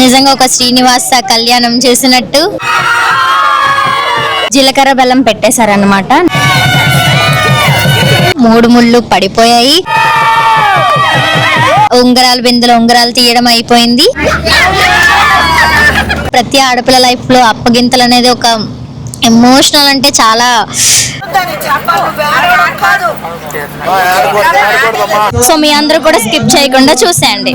నిజంగా ఒక శ్రీనివాస కళ్యాణం చేసినట్టు జీలకర్ర బెల్లం పెట్టేశారన్నమాట. 3 ముళ్ళు పడిపోయాయి. ఉంగరాలు బిందులో ఉంగరాలు తీయడం అయిపోయింది. ప్రతి ఆడపిల్ల లైఫ్ లో అప్పగింతలు అనేది ఒక ఎమోషనల్, అంటే చాలా. సో మీ అందరూ కూడా స్కిప్ చేయకుండా చూసేయండి.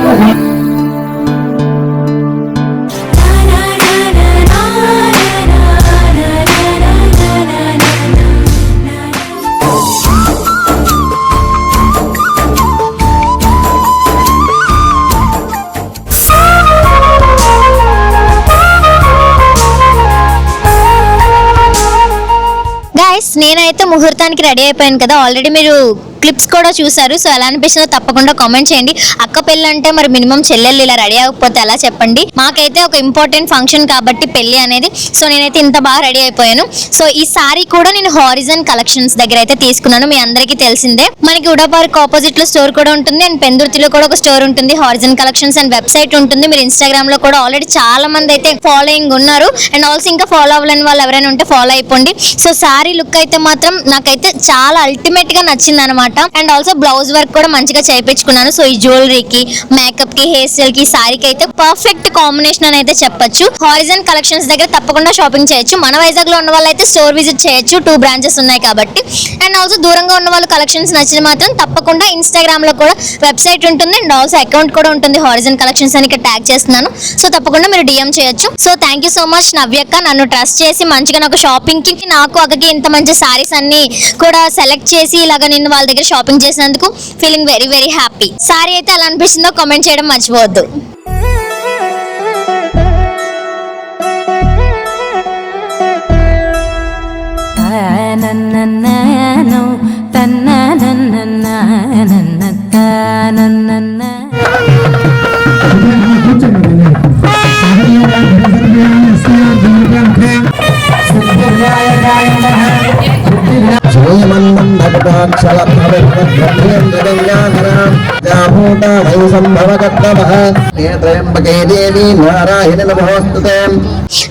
నేనైతే ముహూర్తానికి రెడీ అయిపోయాను కదా, ఆల్రెడీ మీరు క్లిప్స్ కూడా చూసారు. సో ఎలా అనిపిస్తుందో తప్పకుండా కామెంట్ చేయండి. అక్క పెళ్ళి అంటే మరి మినిమం చెల్లెళ్ళు ఇలా రెడీ అవ్వకపోతే ఎలా చెప్పండి. మాకైతే ఒక ఇంపార్టెంట్ ఫంక్షన్ కాబట్టి పెళ్లి అనేది. సో నేనైతే ఇంత బాగా రెడీ అయిపోయాను. సో ఈ సారీ కూడా నేను హారిజన్ కలెక్షన్స్ దగ్గర అయితే తీసుకున్నాను. మీ అందరికీ తెలిసిందే, మనకి ఉడా పార్క్ ఆపోజిట్ లో స్టోర్ కూడా ఉంటుంది అండ్ పెందుర్తిలో కూడా ఒక స్టోర్ ఉంటుంది, హారిజన్ కలెక్షన్స్ అండ్ వెబ్సైట్ ఉంటుంది. మీరు ఇన్స్టాగ్రామ్ లో కూడా ఆల్రెడీ చాలా మంది అయితే ఫాలోయింగ్ ఉన్నారు అండ్ ఆల్సో ఇంకా ఫాలో అవ్వలేని వాళ్ళు ఎవరైనా ఉంటే ఫాలో అయిపోండి. సో సారీ లుక్ అయితే మాత్రం నాకైతే చాలా అల్టిమేట్ గా నచ్చింది అనమాట. అండ్ ఆల్సో బ్లౌజ్ వర్క్ కూడా మంచిగా చేయించుకున్నాను. సో ఈ జ్యువెలరీకి, మేకప్ కి, హెయిర్ స్టైల్ కి, సారీకి అయితే పర్ఫెక్ట్ కాంబినేషన్ అని అయితే చెప్పొచ్చు. హారిజన్ కలెక్షన్స్ దగ్గర తప్పకుండా షాపింగ్ చేయొచ్చు. మన వైజాగ్ లో ఉన్న వాళ్ళు అయితే స్టోర్ విజిట్ చేయొచ్చు, 2 బ్రాంచెస్ ఉన్నాయి కాబట్టి. అండ్ ఆల్సో దూరంగా ఉన్న వాళ్ళు కలెక్షన్స్ నచ్చిన మాత్రం తప్పకుండా ఇన్స్టాగ్రామ్ లో కూడా వెబ్సైట్ ఉంటుంది అండ్ ఆల్సో అకౌంట్ కూడా ఉంటుంది, హారిజన్ కలెక్షన్స్ అని ఇక్కడ ట్యాగ్ చేస్తున్నాను. సో తప్పకుండా మీరు డిఎం చేయొచ్చు. So thank you so much నవ్యక్క, నన్ను ట్రస్ట్ చేసి మంచిగా నాకు షాపింగ్ కి, నాకు అక్కకి ఇంత మంచి సారీస్ అన్ని కూడా సెలెక్ట్ చేసి ఇలాగా నేను వాళ్ళ దగ్గర షాపింగ్ చేసినందుకు feeling very very happy. Sorry అయితే ఎలా అనిపిస్తుందో కామెంట్ చేయడం మర్చిపోవద్దు.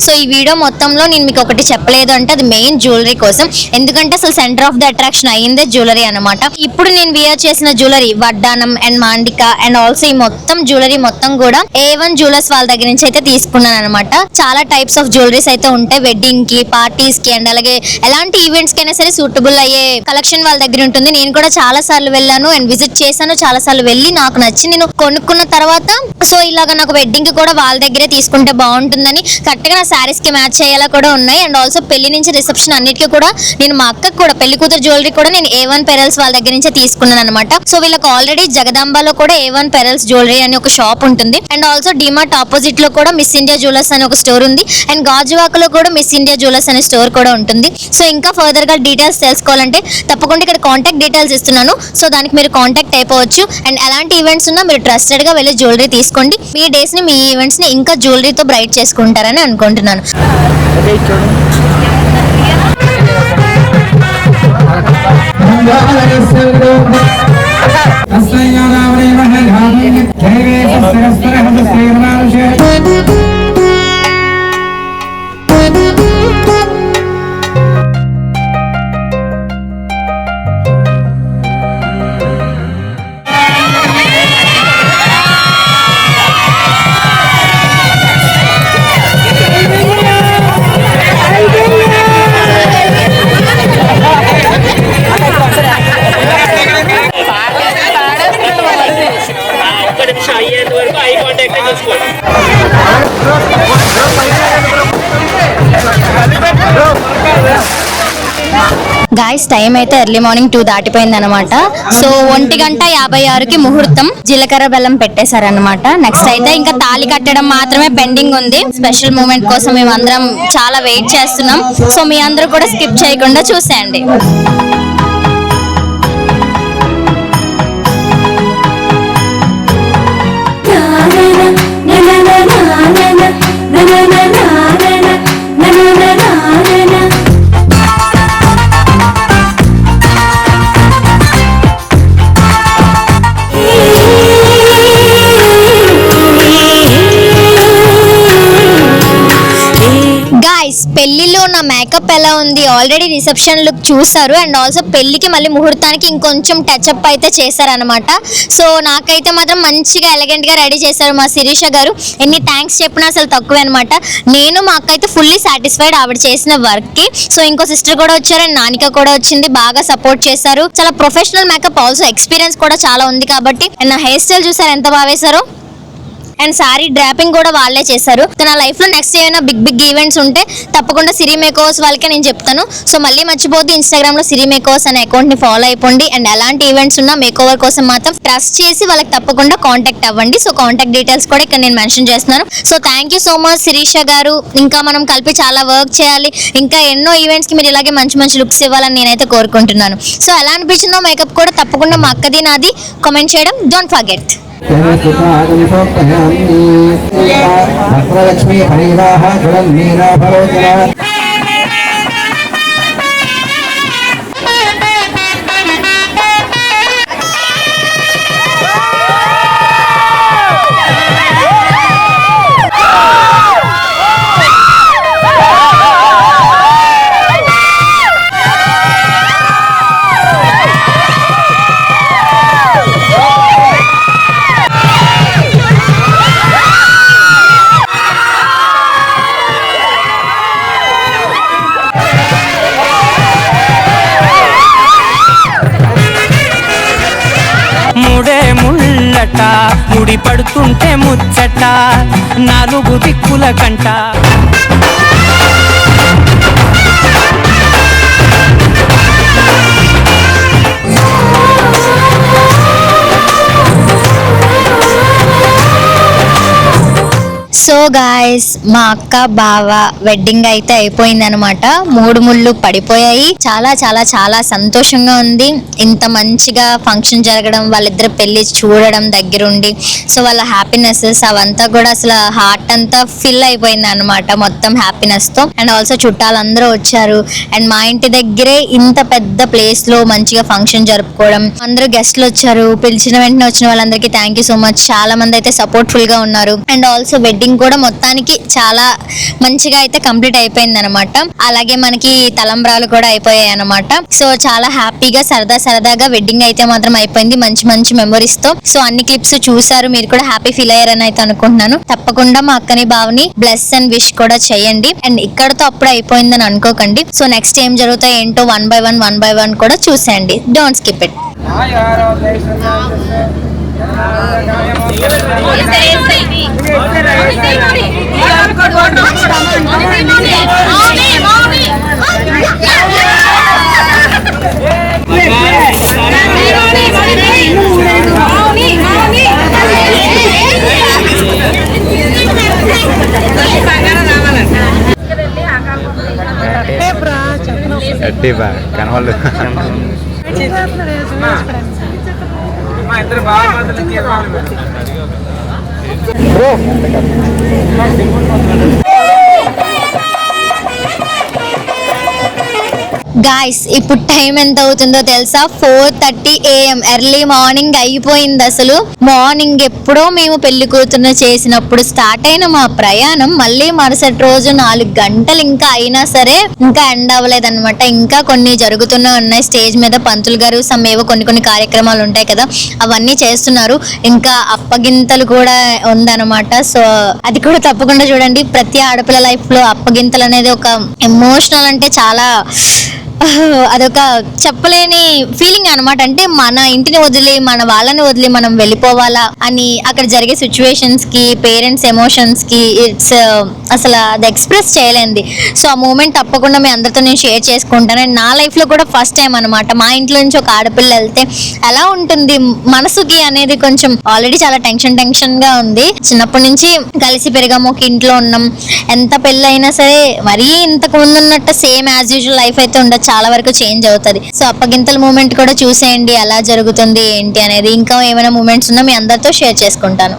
సో ఈ వీడియో మొత్తంలో నేను మీకు ఒకటి చెప్పలేదు అంటే అది మెయిన్ జ్యువెలరీ కోసం, ఎందుకంటే అసలు సెంటర్ ఆఫ్ ద అట్రాక్షన్ అయ్యిందే జ్యువెలరీ అనమాట. ఇప్పుడు నేను వియర్ చేసిన జ్యువెలరీ వడ్డానం అండ్ మాండిక అండ్ ఆల్సో ఈ మొత్తం జ్యువెలరీ మొత్తం కూడా A1 జ్యువెలర్స్ వాళ్ళ దగ్గర నుంచి అయితే తీసుకున్నాను అనమాట. చాలా టైప్స్ ఆఫ్ జ్యువెలరీస్ అయితే ఉంటాయి, వెడ్డింగ్ కి, పార్టీస్ కి అండ్ అలాగే ఎలాంటి ఈవెంట్స్ కైనా సరే సూటబుల్ అయ్యే కలెక్షన్ వాళ్ళ దగ్గర ఉంటుంది. నేను కూడా చాలా సార్లు వెళ్ళాను అండ్ విజిట్ చేశాను, చాలా సార్లు వెళ్ళి నాకు నచ్చి నేను కొనుక్కున్న తర్వాత సో ఇలాగా నాకు వెడ్డింగ్ కి కూడా వాళ్ళ దగ్గరే తీసుకుంటే బాగుంటుందని కరెక్ట్ గా నా శారీస్ కి మ్యాచ్ అయ్యేలా కూడా ఉన్నాయి. అండ్ ఆల్సో పెళ్లి నుంచి రిసెప్షన్ అన్నిటికీ కూడా నేను మా అక్కకు కూడా పెళ్లి కూతురు జ్యువెలరీ కూడా నేను A1 పెరల్స్ వాళ్ళ దగ్గర నుంచి తీసుకున్నాను అనమాట. సో వీళ్ళకి ఆల్రెడీ జగదాంబలో కూడా A1 పెరల్స్ జ్యువెలరీ అని ఒక షాప్ ఉంటుంది అండ్ ఆల్సో డిమార్ట్ ఆపోజిట్ లో కూడా మిస్ ఇండియా జ్యువెలర్స్ అని ఒక స్టోర్ ఉంది అండ్ గాజువాకలో కూడా మిస్ ఇండియా జ్యువెలర్స్ అనే స్టోర్ కూడా ఉంటుంది. సో ఇంకా ఫర్దర్ గా డీటెయిల్స్ తెలుసుకోవాలంటే తప్పకుండా ఇక్కడ కాంటాక్ట్ డీటెయిల్స్ ఇస్తున్నాను. సో దానికి మీరు కాంటాక్ట్ అయిపోవచ్చు అండ్ ఎలాంటి ఈవెంట్స్ ఉన్నా మీరు ట్రస్టెడ్ గా వెళ్ళి జ్యువెలరీ తీసుకోండి. మీ డేస్ ని, మీ ఈవెంట్స్ ని ఇంకా జ్యువెలరీతో బ్రైట్ చేసుకుంటారని అనుకుంటున్నాను. గాయస్ టైం అయితే ఎర్లీ మార్నింగ్ 2 దాటిపోయింది అనమాట. సో 1:56కి ముహూర్తం, జీలకర్ర బెల్లం పెట్టేశారనమాట. నెక్స్ట్ అయితే ఇంకా తాళి కట్టడం మాత్రమే పెండింగ్ ఉంది. స్పెషల్ మూమెంట్ కోసం మేము అందరం చాలా వెయిట్ చేస్తున్నాం. సో మీ అందరూ కూడా స్కిప్ చేయకుండా చూసేయండి. పెళ్లిలో నా మేకప్ ఎలా ఉంది ఆల్రెడీ రిసెప్షన్ లుక్ చూసారు అండ్ ఆల్సో పెళ్లికి మళ్ళీ ముహూర్తానికి ఇంకొంచెం టచ్అప్ అయితే చేశారనమాట. సో నాకైతే మాత్రం మంచిగా ఎలిగెంట్ గా రెడీ చేశారు మా శిరీష గారు. ఎన్ని థ్యాంక్స్ చెప్పినా అసలు తక్కువే అనమాట. నేను మా అక్క అయితే ఫుల్లీ సాటిస్ఫైడ్ ఆవిడ చేసిన వర్క్ కి. సో ఇంకో సిస్టర్ కూడా వచ్చారు అండ్ నానిక కూడా వచ్చింది, బాగా సపోర్ట్ చేశారు. చాలా ప్రొఫెషనల్ మేకప్, ఆల్సో ఎక్స్పీరియన్స్ కూడా చాలా ఉంది కాబట్టి. అండ్ నా హెయిర్ స్టైల్ చూసారు ఎంత బాగా వేశారో. అండ్ సారీ డ్రాపింగ్ కూడా వాళ్ళే చేశారు. నా లైఫ్ లో నెక్స్ట్ ఏమైనా బిగ్ ఈవెంట్స్ ఉంటే తప్పకుండా సిరి మేకోవర్స్ వాళ్ళకే నేను చెప్తాను. సో మళ్ళీ మర్చిపోతే ఇన్స్టాగ్రామ్ లో సిరి మేకోవర్స్ అనే అకౌంట్ ని ఫాలో అయిపోండి. అండ్ ఎలాంటి ఈవెంట్స్ ఉన్నా మేకోవర్ కోసం మాత్రం ట్రస్ట్ చేసి వాళ్ళకి తప్పకుండా కాంటాక్ట్ అవ్వండి. సో కాంటాక్ట్ డీటెయిల్స్ కూడా ఇక్కడ నేను మెన్షన్ చేస్తున్నాను. So thank you so much Sirisha గారు. ఇంకా మనం కలిపి చాలా వర్క్ చేయాలి, ఇంకా ఎన్నో ఈవెంట్స్ కి మీరు ఇలాగే మంచి మంచి లుక్స్ ఇవ్వాలని నేనైతే కోరుకుంటున్నాను. సో ఎలా అనిపించిందో మేకప్ కూడా తప్పకుండా మా అక్కది నాది కామెంట్ చేయడం డోంట్ ఫర్గెట్. లక్ష్మీ హరివాహ జలన్మీరాభరోజన ముడి పడుతుంటే ముచ్చట నాలుగు దిక్కుల కంట. సో గాయస్ మా అక్క బావ వెడ్డింగ్ అయితే అయిపోయింది అనమాట. 3 ముళ్ళు పడిపోయాయి. చాలా చాలా చాలా సంతోషంగా ఉంది. ఇంత మంచిగా ఫంక్షన్ జరగడం, వాళ్ళిద్దరు పెళ్లి చూడడం దగ్గరుండి, సో వాళ్ళ హ్యాపీనెస్ అవంతా కూడా అసలు హార్ట్ అంతా ఫిల్ అయిపోయింది అనమాట మొత్తం హ్యాపీనెస్ తో. అండ్ ఆల్సో చుట్టాలందరూ వచ్చారు. అండ్ మా ఇంటి దగ్గరే ఇంత పెద్ద ప్లేస్ లో మంచిగా ఫంక్షన్ జరుపుకోవడం, అందరూ గెస్ట్లు వచ్చారు. పిలిచిన వెంటనే వచ్చిన వాళ్ళందరికీ థ్యాంక్ యూ సో మచ్. చాలా మంది అయితే సపోర్ట్ఫుల్ గా ఉన్నారు. అండ్ ఆల్సో వెడ్డింగ్ కూడా మొత్తానికి చాలా మంచిగా అయితే కంప్లీట్ అయిపోయింది అనమాట. అలాగే మనకి తలంబ్రాలు కూడా అయిపోయాయి అనమాట. సో చాలా హ్యాపీగా సరదాగా వెడ్డింగ్ అయితే మాత్రం అయిపోయింది మంచి మంచి మెమరీస్ తో. సో అన్ని క్లిప్స్ చూసారు, మీరు కూడా హ్యాపీ ఫీల్ అయ్యారని అయితే అనుకుంటున్నాను. తప్పకుండా మా అక్కని బావని బ్లెస్ అండ్ విష్ కూడా చేయండి. అండ్ ఇక్కడతో అప్పుడు అయిపోయిందని అనుకోకండి. సో నెక్స్ట్ ఏం జరుగుతాయి ఏంటో వన్ బై వన్ కూడా చూసేయండి. Don't skip it. కనవాళ్ళు గాయ్స్ ఇప్పుడు టైం ఎంత అవుతుందో తెలుసా? 4:30 AM. ఎర్లీ మార్నింగ్ అయిపోయింది. అసలు మార్నింగ్ ఎప్పుడో మేము పెళ్లి కూతురు చేసినప్పుడు స్టార్ట్ అయిన మా ప్రయాణం మళ్ళీ మరుసటి రోజు 4 గంటలు ఇంకా అయినా సరే ఇంకా ఎండ్ అవ్వలేదన్నమాట. ఇంకా కొన్ని జరుగుతూనే ఉన్నాయి. స్టేజ్ మీద పంతులు గారు ఏవో కొన్ని కార్యక్రమాలు ఉంటాయి కదా, అవన్నీ చేస్తున్నారు. ఇంకా అప్పగింతలు కూడా ఉందన్నమాట. సో అది కూడా తప్పకుండా చూడండి. ప్రతి ఆడపిల్ల లైఫ్ లో అప్పగింతలు అనేది ఒక ఎమోషనల్, అంటే చాలా అదొక చెప్పలేని ఫీలింగ్ అనమాట. అంటే మన ఇంటిని వదిలి మన వాళ్ళని వదిలి మనం వెళ్ళిపోవాలా అని అక్కడ జరిగే సిచ్యువేషన్స్ కి, పేరెంట్స్ ఎమోషన్స్ కి ఇట్స్ అసలు అది ఎక్స్ప్రెస్ చేయలేంది. సో ఆ మూమెంట్ తప్పకుండా మీ అందరితో నేను షేర్ చేసుకుంటాను. అండ్ నా లైఫ్ లో కూడా ఫస్ట్ టైం అనమాట. మా ఇంట్లో నుంచి ఒక ఆడపిల్ల వెళ్తే ఎలా ఉంటుంది మనసుకి అనేది కొంచెం ఆల్రెడీ చాలా టెన్షన్ గా ఉంది. చిన్నప్పటి నుంచి కలిసి పెరిగాము, ఒక ఇంట్లో ఉన్నాం. ఎంత పెళ్ళి అయినా సరే మరీ ఇంతకు ముందు ఉన్నట్టు సేమ్ యాజ్ యూజువల్ లైఫ్ అయితే ఉండదు, చాలా వరకు చేంజ్ అవుతుంది. సో అప్పగింతల మూమెంట్ కూడా చూసేయండి ఎలా జరుగుతుంది ఏంటి అనేది. ఇంకా ఏమైనా మూమెంట్స్ ఉన్నా మీ అందరితో షేర్ చేసుకుంటాను.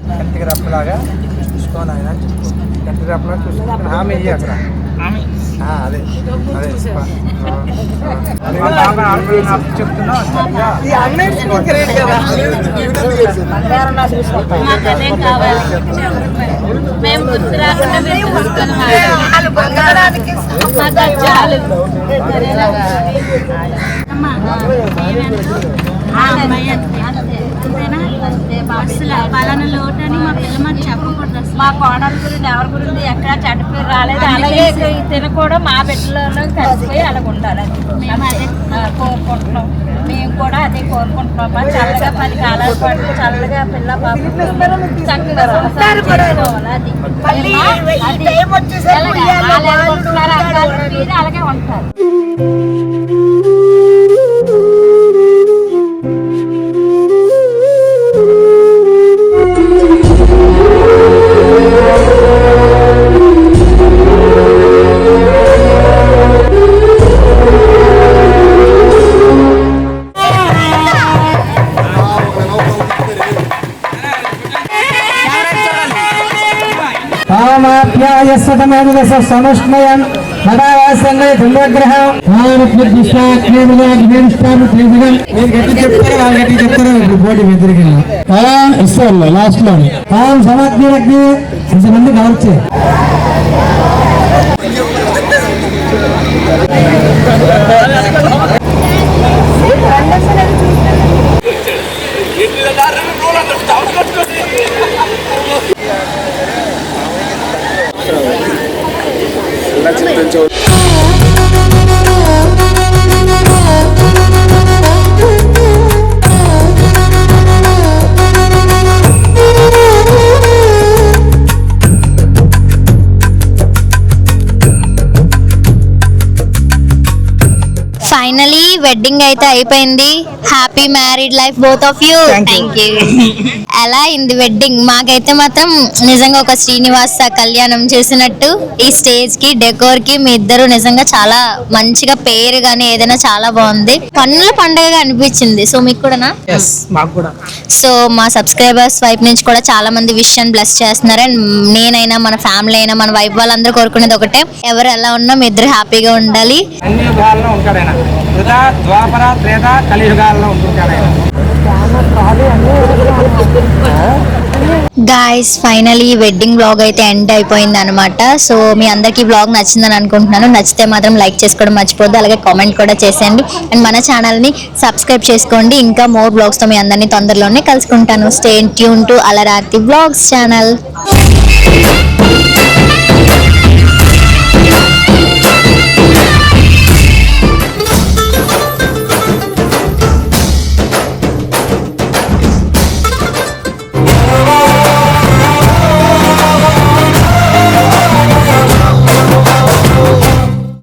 కంటికి రప్పలాగా చూసుకోని ఆయన కంటికి రప్పలాగా చూసుకుని హామీ ఇయ్యి అక్కడ అదే చెప్తున్నా పలానా లోటు అని మా పిల్ల మాకు చెప్పకూడదు అసలు. మా కోడల గురించి ఎవరి గురించి ఎక్కడ చెడ్డ పేరు రాలేదు. అలాగే తిన కూడా మా బిడ్డలలో కలిసిపోయి అలాగ ఉండాలి. మేము అదే కోరుకుంటున్నాం. మేము కూడా అదే కోరుకుంటున్నాం. చల్లగా 10 కాలాల పాటు చల్లగా పిల్ల పాప చక్కగా సంసారం చేసుకోవాలి. అది అలాగే ఉంటారు. సముష్మయం మదావాసంగా చంద్రగ్రహం మీరు గట్టి చెప్తారు వాళ్ళు గట్టి చెప్తారు పోటీ ఎదురుకి ఇస్తారు లాస్ట్ లో సమాజ్ఞలకి కొంతమంది కావచ్చు ఫైనలీ వెడ్డింగ్ అయితే అయిపోయింది. Happy married life both of you. Thank you. ఎలా అయింది వెడ్డింగ్? మాకైతే మాత్రం నిజంగా ఒక శ్రీనివాస కళ్యాణం చేసినట్టు ఈ స్టేజ్ కి డెకోర్ కి మీ ఇద్దరు నిజంగా చాలా మంచిగా పేరు గానీ ఏదైనా చాలా బాగుంది. పన్నుల పండుగగా అనిపించింది. సో మీకు కూడానా? మాకు కూడా. సో మా సబ్స్క్రైబర్స్ వైపు నుంచి కూడా చాలా మంది విష్ అండ్ బ్లెస్ చేస్తున్నారు. అండ్ నేనైనా మన ఫ్యామిలీ అయినా మన వైఫ్ వాళ్ళందరూ కోరుకునేది ఒకటే, ఎవరు ఎలా ఉన్నా మీ ఇద్దరు హ్యాపీగా ఉండాలి. అన్ని యుగాల్లో ఉంటాడు ఆయన. వృధా ద్వాపర త్రేత కలియుగాల్లో ఉంటుంటాడు ఆయన. గాయ్స్ ఫైనలీ వెడ్డింగ్ బ్లాగ్ అయితే ఎండ్ అయిపోయింది అనమాట. సో మీ అందరికీ బ్లాగ్ నచ్చిందని అనుకుంటున్నాను. నచ్చితే మాత్రం లైక్ చేసుకోవడం మర్చిపోద్దు, అలాగే కామెంట్ కూడా చేసేయండి. అండ్ మన ఛానల్ని సబ్స్క్రైబ్ చేసుకోండి. ఇంకా మోర్ బ్లాగ్స్తో మీ అందరినీ తొందరలోనే కలుసుకుంటాను. స్టే ట్యూన్ టు అలరార్తి బ్లాగ్స్ ఛానల్.